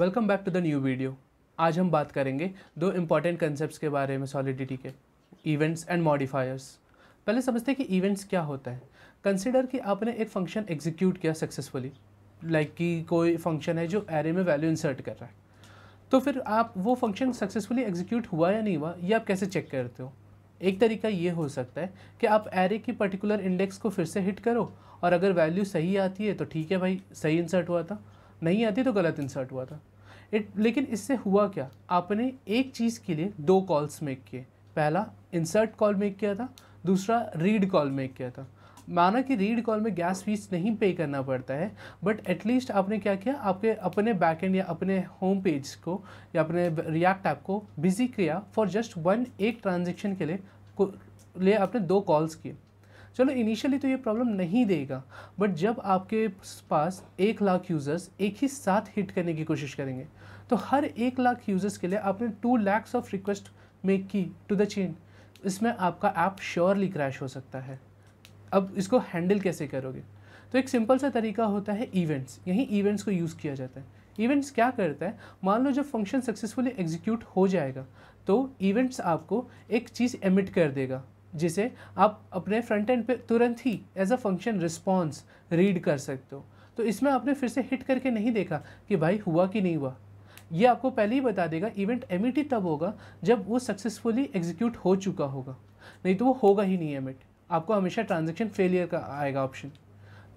Welcome back to the new video. आज हम बात करेंगे दो इम्पॉर्टेंट कंसेप्ट्स के बारे में सॉलिडिटी के, इवेंट्स एंड मॉडिफायर्स। पहले समझते हैं कि इवेंट्स क्या होता है। कंसिडर कि आपने एक फंक्शन एग्जीक्यूट किया सक्सेसफुली, लाइक कि कोई फंक्शन है जो एरे में वैल्यू इंसर्ट कर रहा है। तो फिर आप वो फंक्शन सक्सेसफुली एग्जीक्यूट हुआ या नहीं हुआ ये आप कैसे चेक करते हो। एक तरीका ये हो सकता है कि आप एरे की पर्टिकुलर इंडेक्स को फिर से हिट करो और अगर वैल्यू सही आती है तो ठीक है भाई, सही इंसर्ट हुआ था, नहीं आती तो गलत इंसर्ट हुआ था। लेकिन इससे हुआ क्या, आपने एक चीज़ के लिए दो कॉल्स मेक किए। पहला इंसर्ट कॉल मेक किया था, दूसरा रीड कॉल मेक किया था। माना कि रीड कॉल में गैस फीस नहीं पे करना पड़ता है, बट एटलीस्ट आपने क्या किया, आपके अपने बैकएंड या अपने होम पेज को या अपने रिएक्ट ऐप को बिजी किया फॉर जस्ट एक ट्रांजेक्शन के लिए आपने दो कॉल्स किए। चलो इनिशियली तो ये प्रॉब्लम नहीं देगा, बट जब आपके पास 1,00,000 यूज़र्स एक ही साथ हिट करने की कोशिश करेंगे तो हर 1,00,000 यूज़र्स के लिए आपने 2 lakhs ऑफ रिक्वेस्ट मेक की टू द चेन। इसमें आपका ऐप श्योरली क्रैश हो सकता है। अब इसको हैंडल कैसे करोगे, तो एक सिंपल सा तरीका होता है इवेंट्स। यही इवेंट्स को यूज़ किया जाता है। इवेंट्स क्या करता है, मान लो जब फंक्शन सक्सेसफुली एग्जीक्यूट हो जाएगा तो इवेंट्स आपको एक चीज़ एमिट कर देगा जिसे आप अपने फ्रंट एंड पे तुरंत ही as a function response read कर सकते हो। तो इसमें आपने फिर से हिट करके नहीं देखा कि भाई हुआ कि नहीं हुआ, ये आपको पहले ही बता देगा। इवेंट एमिट ही तब होगा जब वो सक्सेसफुली एग्जीक्यूट हो चुका होगा, नहीं तो वो होगा ही नहीं एमिट। आपको हमेशा ट्रांजेक्शन फेलियर का आएगा ऑप्शन।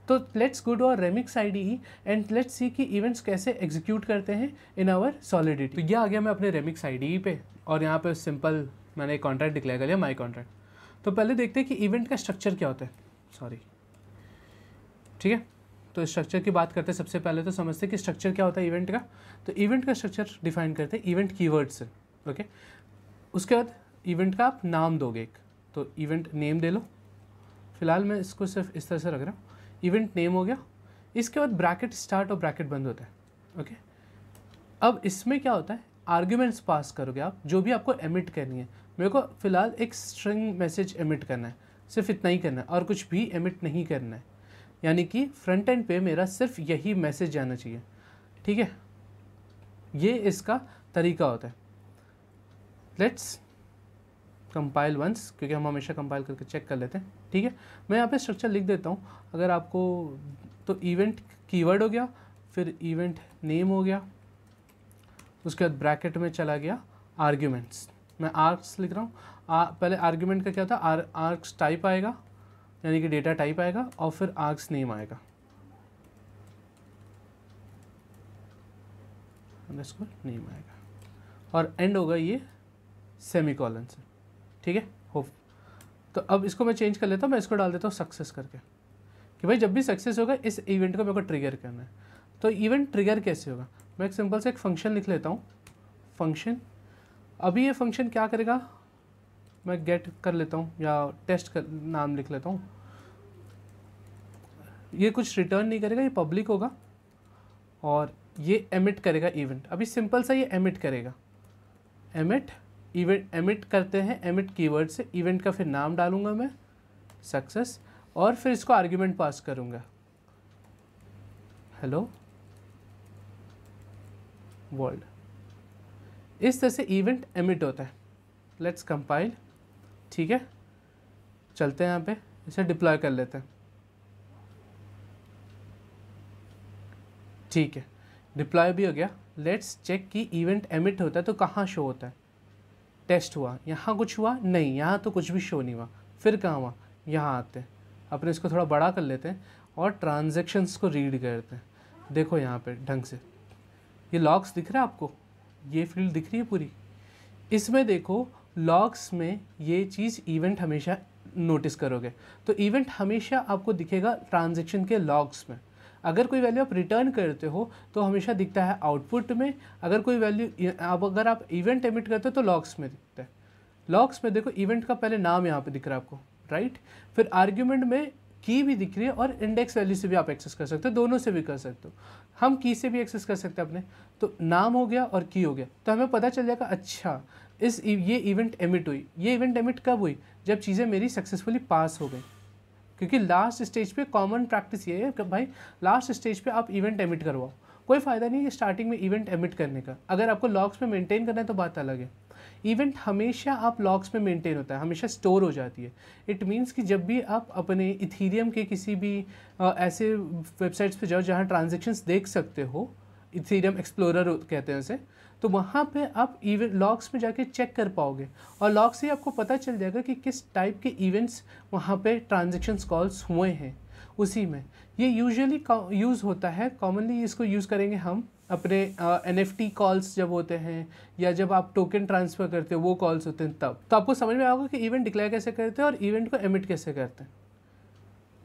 तो let's go to our Remix IDE and let's see कि इवेंट्स कैसे एग्जीक्यूट करते हैं इन आवर सॉलिडिटी। तो ये आ गया मैं अपने रेमिक्स आईडीई पे और यहाँ पे सिंपल मैंने एक कॉन्ट्रैक्ट डिक्लेयर कर लिया, माई कॉन्ट्रैक्ट। तो पहले देखते हैं कि इवेंट का स्ट्रक्चर क्या होता है। ठीक है, तो स्ट्रक्चर की बात करते हैं। सबसे पहले तो समझते हैं कि स्ट्रक्चर क्या होता है इवेंट का। तो इवेंट का स्ट्रक्चर डिफाइन करते हैं इवेंट कीवर्ड से। ओके, उसके बाद इवेंट का आप नाम दोगे एक, तो इवेंट नेम दे लो। फिलहाल मैं इसको सिर्फ इस तरह से रख रहा हूँ, इवेंट नेम हो गया। इसके बाद ब्रैकेट स्टार्ट और ब्रैकेट बंद होता है। ओके, अब इसमें क्या होता है, आर्ग्यूमेंट्स पास करोगे आप, जो भी आपको एमिट करनी है। मेरे को फिलहाल एक स्ट्रिंग मैसेज एमिट करना है, सिर्फ इतना ही करना है और कुछ भी एमिट नहीं करना है। यानी कि फ्रंट एंड पे मेरा सिर्फ यही मैसेज जाना चाहिए। ठीक है, ये इसका तरीका होता है। लेट्स कंपाइल वंस, क्योंकि हम हमेशा कंपाइल करके चेक कर लेते हैं। ठीक है, मैं यहाँ पे स्ट्रक्चर लिख देता हूँ अगर आपको। तो इवेंट कीवर्ड हो गया, फिर इवेंट नेम हो गया, उसके बाद ब्रैकेट में चला गया आर्ग्यूमेंट्स। मैं आर्क्स लिख रहा हूँ। पहले आर्ग्यूमेंट का क्या होता है, आर्क्स टाइप आएगा, यानी कि डेटा टाइप आएगा, और फिर आर्क्स नेम आएगा, अंडरस्कोर नेम आएगा, और एंड होगा ये सेमीकोलन से। ठीक है, होप। तो अब इसको मैं चेंज कर लेता हूँ, मैं इसको डाल देता हूँ सक्सेस करके, कि भाई जब भी सक्सेस होगा इस इवेंट को मेरे को ट्रिगर करना है। तो इवेंट ट्रिगर कैसे होगा, मैं एक सिंपल से एक फंक्शन लिख लेता हूँ, फंक्शन। अभी ये फंक्शन क्या करेगा, मैं गेट कर लेता हूँ या टेस्ट कर नाम लिख लेता हूँ। ये कुछ रिटर्न नहीं करेगा, ये पब्लिक होगा और ये एमिट करेगा इवेंट। अभी सिंपल सा ये एमिट करेगा, एमिट इवेंट एमिट करते हैं एमिट कीवर्ड से। इवेंट का फिर नाम डालूंगा मैं सक्सेस, और फिर इसको आर्ग्यूमेंट पास करूंगा हेलो वर्ल्ड। इस तरह से इवेंट एमिट होता है। Let's compile. ठीक है, चलते हैं यहाँ पे, इसे डिप्लॉय कर लेते हैं। ठीक है, डिप्लॉय भी हो गया। लेट्स चेक कि इवेंट एमिट होता है तो कहाँ शो होता है। टेस्ट हुआ, यहाँ कुछ हुआ नहीं, यहाँ तो कुछ भी शो नहीं हुआ। फिर कहाँ हुआ, यहाँ आते हैं, अपने इसको थोड़ा बड़ा कर लेते हैं और ट्रांजैक्शंस को रीड करते हैं। देखो यहाँ पे ढंग से ये लॉग्स दिख रहा है आपको, ये फील्ड दिख रही है पूरी। इसमें देखो लॉग्स में ये चीज़ इवेंट हमेशा नोटिस करोगे, तो इवेंट हमेशा आपको दिखेगा ट्रांजैक्शन के लॉग्स में। अगर कोई वैल्यू आप रिटर्न करते हो तो हमेशा दिखता है आउटपुट में। अगर कोई वैल्यू अगर आप इवेंट एमिट करते हो तो लॉग्स में दिखता है। लॉग्स में देखो इवेंट का पहले नाम यहाँ पे दिख रहा है आपको, राइट। फिर आर्ग्यूमेंट में की भी दिख रही है और इंडेक्स वैल्यू से भी आप एक्सेस कर सकते हो, दोनों से भी कर सकते हो। हम की से भी एक्सेस कर सकते हैं अपने, तो नाम हो गया और की हो गया, तो हमें पता चल जाएगा अच्छा ये इवेंट एमिट हुई। ये इवेंट एमिट कब हुई, जब चीज़ें मेरी सक्सेसफुली पास हो गई। क्योंकि लास्ट स्टेज पे कॉमन प्रैक्टिस ये है कि भाई लास्ट स्टेज पे आप इवेंट एमिट करवाओ, कोई फ़ायदा नहीं है स्टार्टिंग में इवेंट एमिट करने का। अगर आपको लॉग्स में मेंटेन करना है तो बात अलग है। इवेंट हमेशा आप लॉग्स में मेंटेन होता है, हमेशा स्टोर हो जाती है। इट मीन्स कि जब भी आप अपने इथीरियम के किसी भी ऐसे वेबसाइट्स पे जाओ जहाँ ट्रांजेक्शन्स देख सकते हो, इथीरियम एक्सप्लोरर कहते हैं उसे, तो वहाँ पे आप इवेंट लॉग्स में जाके चेक कर पाओगे और लॉग से आपको पता चल जाएगा कि किस टाइप के इवेंट्स वहाँ पे ट्रांजेक्शन्स कॉल्स हुए हैं उसी में। ये यूजुअली यूज़ होता है, कॉमनली इसको यूज़ करेंगे हम अपने NFT कॉल्स जब होते हैं या जब आप टोकन ट्रांसफ़र करते हो वो कॉल्स होते हैं तब। तो आपको समझ में आएगा कि इवेंट डिक्लेयर कैसे करते हैं और इवेंट को एमिट कैसे करते हैं।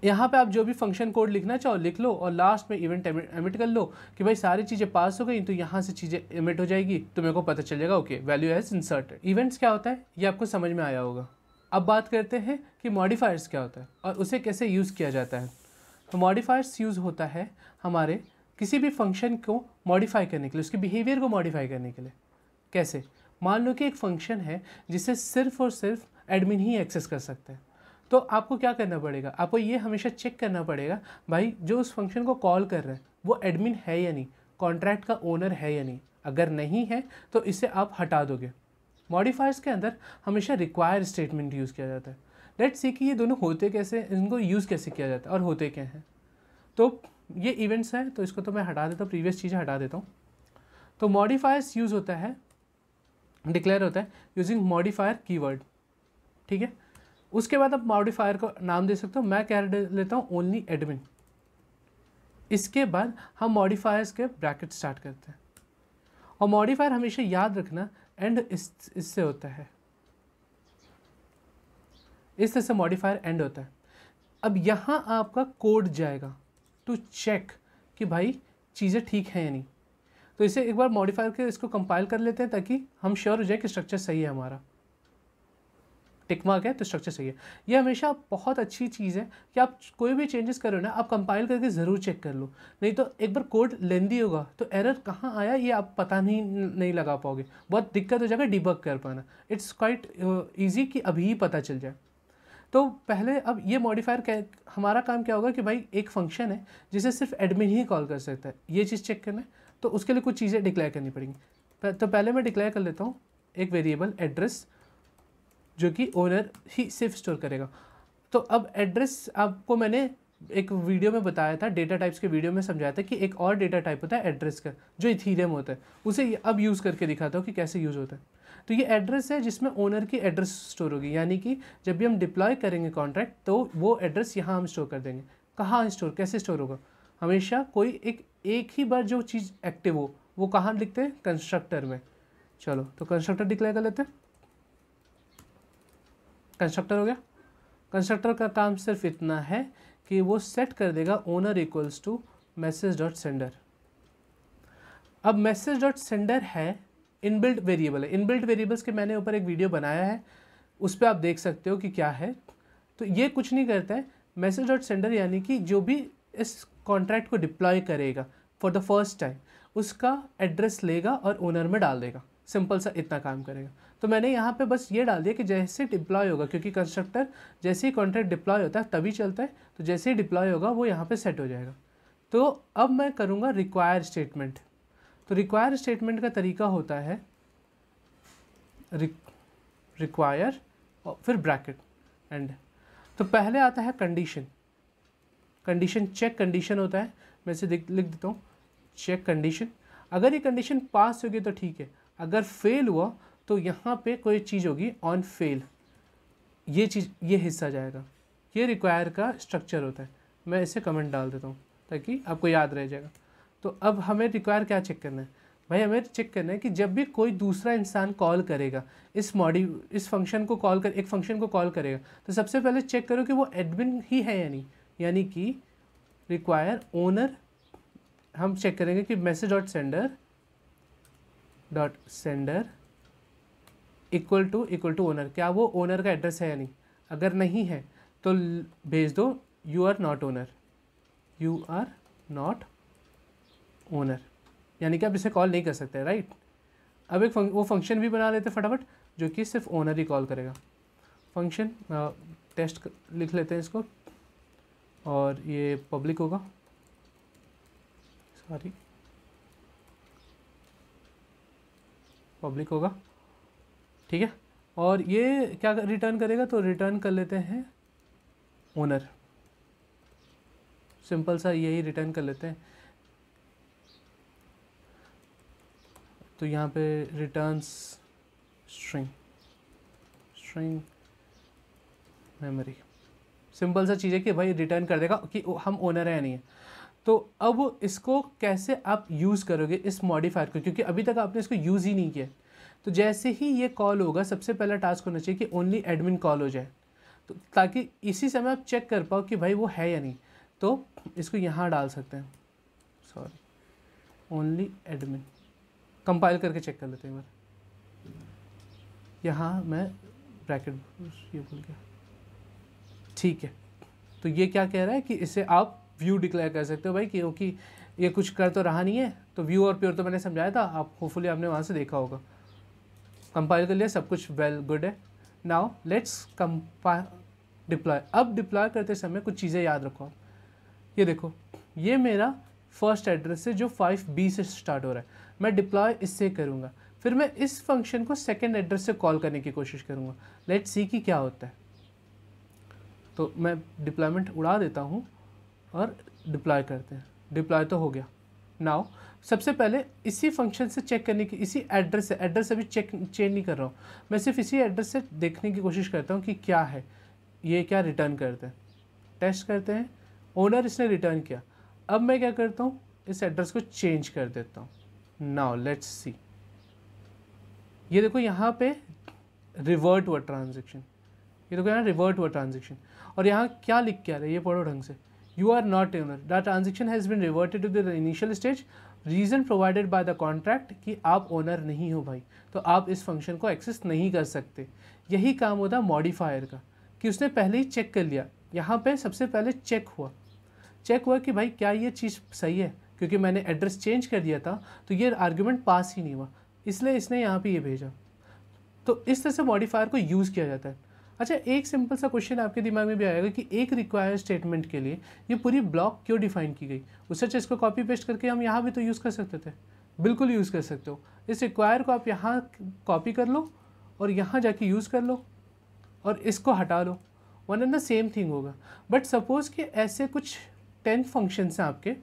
यहाँ पे आप जो भी फंक्शन कोड लिखना चाहो लिख लो और लास्ट में इवेंट एमिट कर लो कि भाई सारी चीज़ें पास हो गई तो यहाँ से चीज़ें एमिट हो जाएगी, तो मेरे को पता चल जाएगा okay value has inserted. Events क्या होता है ये आपको समझ में आया होगा। अब बात करते हैं कि मॉडिफायर्स क्या होता है और उसे कैसे यूज़ किया जाता है। तो मॉडिफायर्स यूज़ होता है हमारे किसी भी फंक्शन को मॉडिफाई करने के लिए, उसके बिहेवियर को मॉडिफाई करने के लिए। कैसे? मान लो कि एक फंक्शन है जिसे सिर्फ और सिर्फ एडमिन ही एक्सेस कर सकते हैं, तो आपको क्या करना पड़ेगा, आपको ये हमेशा चेक करना पड़ेगा भाई जो उस फंक्शन को कॉल कर रहा है वो एडमिन है या नहीं, कॉन्ट्रैक्ट का ओनर है या नहीं। अगर नहीं है तो इसे आप हटा दोगे। मॉडिफायर्स के अंदर हमेशा रिक्वायर स्टेटमेंट यूज़ किया जाता है। लेट्स सी कि ये दोनों होते कैसे, इनको यूज़ कैसे किया जाता है और होते क्या हैं। तो ये इवेंट्स हैं, तो इसको तो मैं हटा देता हूँ, प्रीवियस चीज़ें हटा देता हूँ। तो मॉडिफायर्स यूज़ होता है, डिक्लेयर होता है यूजिंग मॉडिफायर कीवर्ड, ठीक है। उसके बाद आप मॉडिफायर को नाम दे सकते हो, मैं क्या लेता हूँ ओनली एडमिन। इसके बाद हम मॉडिफायर्स के ब्रैकेट स्टार्ट करते हैं और मॉडिफायर हमेशा याद रखना एंड इससे होता है, इस तरह से मॉडिफायर एंड होता है। अब यहाँ आपका कोड जाएगा टू चेक कि भाई चीज़ें ठीक हैं या नहीं। तो इसे एक बार मॉडिफायर के इसको कंपाइल कर लेते हैं ताकि हम श्योर हो जाए कि स्ट्रक्चर सही है, हमारा टिक मार्क है तो स्ट्रक्चर सही है। ये हमेशा बहुत अच्छी चीज़ है कि आप कोई भी चेंजेस करो ना, आप कंपाइल करके ज़रूर चेक कर लो, नहीं तो एक बार कोड लेंदी होगा तो एरर कहाँ आया ये आप पता नहीं लगा पाओगे, बहुत दिक्कत हो जाएगा डिबग कर पाना। इट्स क्वाइट ईजी कि अभी ही पता चल जाए। तो पहले अब ये मॉडिफायर हमारा काम क्या होगा कि भाई एक फंक्शन है जिसे सिर्फ एडमिन ही कॉल कर सकता है, ये चीज़ चेक करना है, तो उसके लिए कुछ चीज़ें डिक्लेयर करनी पड़ेंगी। तो पहले मैं डिक्लेयर कर लेता हूँ एक वेरिएबल एड्रेस जो कि ओनर ही सिर्फ स्टोर करेगा। तो अब एड्रेस आपको मैंने एक वीडियो में बताया था, डेटा टाइप्स के वीडियो में समझाया था कि एक और डेटा टाइप होता है एड्रेस का जो इथीरियम होता है, उसे अब यूज़ करके दिखाता हूँ कि कैसे यूज़ होता है। तो ये एड्रेस है जिसमें ओनर की एड्रेस स्टोर होगी, यानी कि जब भी हम डिप्लॉय करेंगे कॉन्ट्रैक्ट तो वो एड्रेस यहाँ हम स्टोर कर देंगे। कहाँ स्टोर, कैसे स्टोर होगा, हमेशा कोई एक ही बार जो चीज़ एक्टिव हो वो कहाँ लिखते हैं, कंस्ट्रक्टर में। चलो तो कंस्ट्रक्टर डिक्लेयर कर लेते हैं। कंस्ट्रक्टर हो गया। कंस्ट्रक्टर का काम सिर्फ इतना है कि वो सेट कर देगा owner equals to message dot sender. अब मैसेज डॉट सेंडर है इनबिल्ट वेरिएबल है। इनबिल्ट वेरिएबल्स के मैंने ऊपर एक वीडियो बनाया है, उस पर आप देख सकते हो कि क्या है। तो ये कुछ नहीं करता है, मैसेज डॉट सेंडर यानी कि जो भी इस कॉन्ट्रैक्ट को डिप्लॉय करेगा फॉर द फर्स्ट टाइम उसका एड्रेस लेगा और ओनर में डाल देगा, सिंपल सा इतना काम करेगा। तो मैंने यहाँ पे बस ये डाल दिया कि जैसे डिप्लॉय होगा, क्योंकि कंस्ट्रक्टर जैसे ही कॉन्ट्रैक्ट डिप्लॉय होता है तभी चलता है, तो जैसे ही डिप्लॉय होगा वो यहाँ पे सेट हो जाएगा। तो अब मैं करूँगा रिक्वायर स्टेटमेंट। तो रिक्वायर स्टेटमेंट का तरीका होता है रिक्वायर और फिर ब्रैकेट एंड। तो पहले आता है कंडीशन, कंडीशन चेक कंडीशन होता है, मैं इसे लिख देता हूँ चेक कंडीशन। अगर ये कंडीशन पास होगी तो ठीक है, अगर फेल हुआ तो यहाँ पे कोई चीज़ होगी ऑन फेल, ये चीज़ ये हिस्सा जाएगा। ये रिक्वायर का स्ट्रक्चर होता है। मैं इसे कमेंट डाल देता हूँ ताकि आपको याद रह जाएगा। तो अब हमें रिक्वायर क्या चेक करना है भाई, हमें चेक करना है कि जब भी कोई दूसरा इंसान कॉल करेगा इस फंक्शन को कॉल कर एक फंक्शन को कॉल करेगा तो सबसे पहले चेक करो कि वो एडमिन ही है या नहीं, यानी कि रिक्वायर ओनर। हम चेक करेंगे कि message dot sender equal to owner, क्या वो ओनर का एड्रेस है या नहीं। अगर नहीं है तो भेज दो यू आर नॉट ओनर, यानी कि आप इसे कॉल नहीं कर सकते, राइट। अब एक वो फंक्शन भी बना लेते फटाफट जो कि सिर्फ ओनर ही कॉल करेगा। फंक्शन टेस्ट लिख लेते हैं इसको, और ये पब्लिक होगा, सॉरी पब्लिक होगा, ठीक है। और ये क्या रिटर्न करेगा, तो रिटर्न कर लेते हैं ओनर, सिंपल सा यही रिटर्न कर लेते हैं। तो यहाँ पे रिटर्न्स स्ट्रिंग मेमोरी, सिंपल सा चीज़ है कि भाई रिटर्न कर देगा कि हम ओनर है या नहीं है। तो अब इसको कैसे आप यूज़ करोगे इस मॉडिफायर को, क्योंकि अभी तक आपने इसको यूज़ ही नहीं किया। तो जैसे ही ये कॉल होगा, सबसे पहला टास्क होना चाहिए कि ओनली एडमिन कॉल हो जाए, तो ताकि इसी समय आप चेक कर पाओ कि भाई वो है या नहीं। तो इसको यहाँ डाल सकते हैं, सॉरी, ओनली एडमिन, कंपाइल करके चेक कर लेते हैं एक बार। यहाँ मैं ब्रैकेट ये भूल गया, ठीक है। तो ये क्या कह रहा है कि इसे आप व्यू डिक्लेयर कर सकते हो भाई, क्योंकि ये कुछ कर तो रहा नहीं है। तो व्यू और प्योर तो मैंने समझाया था, आप होपफुली आपने वहाँ से देखा होगा। कंपाइल कर लिया, सब कुछ वेल गुड है। Now let's deploy. अब डिप्लॉय करते समय कुछ चीज़ें याद रखो आप। ये देखो, ये मेरा फर्स्ट एड्रेस है जो 5B से स्टार्ट हो रहा है। मैं डिप्लॉय इससे करूँगा, फिर मैं इस फंक्शन को सेकेंड एड्रेस से कॉल करने की कोशिश करूँगा। लेट्स सी कि क्या होता है। तो मैं डिप्लॉयमेंट उड़ा देता हूँ और डिप्लॉय करते हैं। डिप्लॉय तो हो गया। नाउ सबसे पहले इसी फंक्शन से चेक करने की, इसी एड्रेस से, एड्रेस अभी चेंज नहीं कर रहा हूँ, मैं सिर्फ इसी एड्रेस से देखने की कोशिश करता हूँ कि क्या है, ये क्या रिटर्न करते हैं। टेस्ट करते हैं, ओनर इसने रिटर्न किया। अब मैं क्या करता हूँ, इस एड्रेस को चेंज कर देता हूँ। नाउ लेट्स सी, ये देखो यहाँ पे रिवर्ट हुआ ट्रांजेक्शन, ये देखो यहाँ रिवर्ट हुआ ट्रांजेक्शन। और यहाँ क्या लिख के आ रहा है, ये पढ़ो ढंग से। You are not owner, the transaction has been reverted to the initial stage, reason provided by the contract, कि आप ओनर नहीं हो भाई, तो आप इस फंक्शन को एक्सेस नहीं कर सकते। यही काम होता है मॉडिफायर का, कि उसने पहले ही चेक कर लिया। यहाँ पे सबसे पहले चेक हुआ कि भाई क्या ये चीज़ सही है, क्योंकि मैंने एड्रेस चेंज कर दिया था तो ये आर्ग्यूमेंट पास ही नहीं हुआ, इसलिए इसने यहाँ पे ये भेजा। तो इस तरह से मॉडिफायर को यूज़ किया जाता है। अच्छा, एक सिंपल सा क्वेश्चन आपके दिमाग में भी आएगा कि एक रिक्वायर स्टेटमेंट के लिए ये पूरी ब्लॉक क्यों डिफाइन की गई। उससे अच्छा इसको कॉपी पेस्ट करके हम यहाँ भी तो यूज़ कर सकते थे। बिल्कुल यूज़ कर सकते हो। इस रिक्वायर को आप यहाँ कॉपी कर लो और यहाँ जाके यूज़ कर लो और इसको हटा लो, one and the same thing होगा। बट सपोज़ कि ऐसे कुछ 10 फंक्शंस हैं आपके,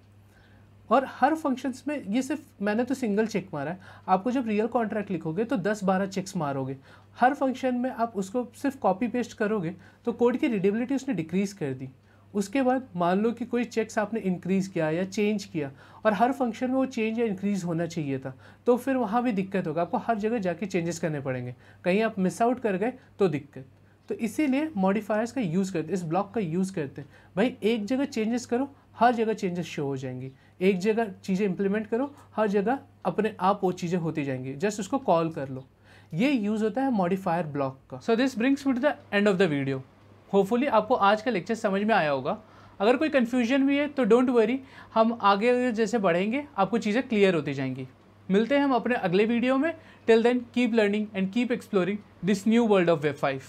और हर फंक्शंस में ये सिर्फ मैंने तो सिंगल चेक मारा है, आपको जब रियल कॉन्ट्रैक्ट लिखोगे तो 10-12 चेक्स मारोगे। हर फंक्शन में आप उसको सिर्फ कॉपी पेस्ट करोगे तो कोड की रीडेबिलिटी उसने डिक्रीज़ कर दी। उसके बाद मान लो कि कोई चेक्स आपने इंक्रीज़ किया या चेंज किया, और हर फंक्शन में वो चेंज या इंक्रीज़ होना चाहिए था, तो फिर वहाँ भी दिक्कत होगा, आपको हर जगह जाके चेंजेस करने पड़ेंगे। कहीं आप मिस आउट कर गए तो दिक्कत। तो इसीलिए मॉडिफायर्स का यूज़ करते हैं, इस ब्लॉक का यूज़ करते हैं। भाई एक जगह चेंजेस करो, हर जगह चेंजेस शो हो जाएंगी। एक जगह चीज़ें इंप्लीमेंट करो, हर जगह अपने आप वो चीज़ें होती जाएंगी। जस्ट उसको कॉल कर लो। ये यूज़ होता है मॉडिफायर ब्लॉक का। So this brings me to the end of the video. Hopefully आपको आज का लेक्चर समझ में आया होगा। अगर कोई कन्फ्यूजन भी है तो डोंट वरी, हम आगे जैसे बढ़ेंगे आपको चीज़ें क्लियर होती जाएंगी। मिलते हैं हम अपने अगले वीडियो में। Till then keep learning and keep exploring this new world of web 5।